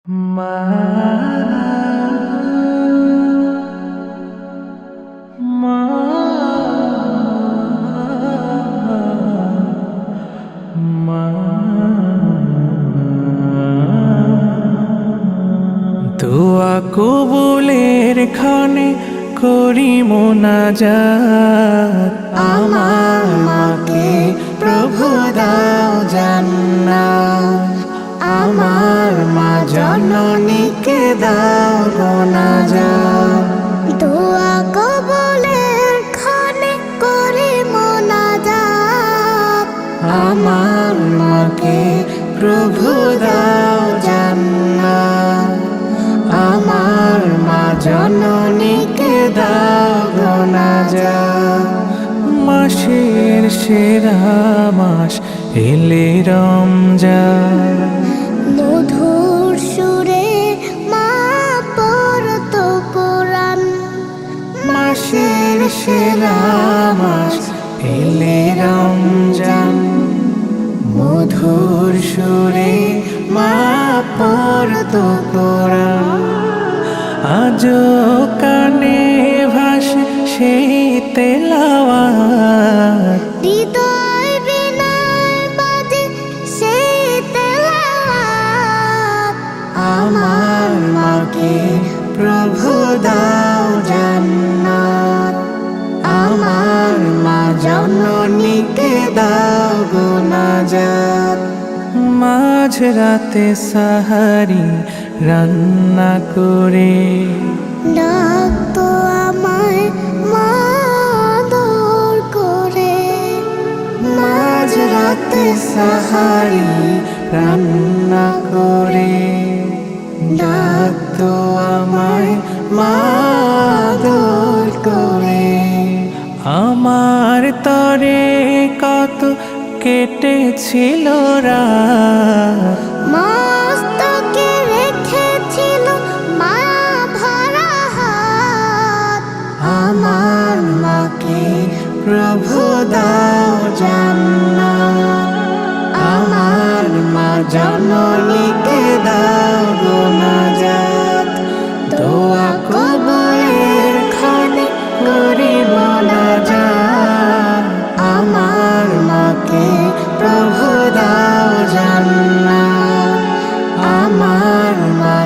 মা মা মা দোয়া কবুলের ক্ষণে করি মোনাজাত আমার মাকে প্রভু দাও জান্নাত আমার মা জননীকে দাও মোনাজাত দোয়া কবুলের ক্ষণে করি মোনাজাত আমার মাকে প্রভু দাও জান্নাত আমার মা জননীকে দাও মোনাজাত মাসের সেরা মাস এলে রমজান মধুর সুরে মা পড়তো কোরআন মাসের সেরা মাস এলে রমজান মধুর সুরে মা পড়তো কোরআন আজও কানে ভাসে সেই তেলাওয়াত হৃদয় বিনায় বাজে সেই তেলাওয়াত আমার মাকে প্রভু দাও জান্নাত আমার মা জননীকে দাও মোনাজাত মাঝ রাতে সাহারি রান্না করে ডাকতো আমায় মা আদর করে মাঝ রাতে সাহারি রান্না করে ডাকতো আমায় মা আদর করে আমার তরে কত কেটেছিল রাত মস্তকে রেখেছিল মা ভরা হাত আমার মাকে প্রভু দাও জান্নাত আমার মা জননীকে দাও মোনাজাত দোয়া কবুলের ক্ষণে করি মোনাজাত আমার মাকে প্রভু দাও জান্নাত আমার মা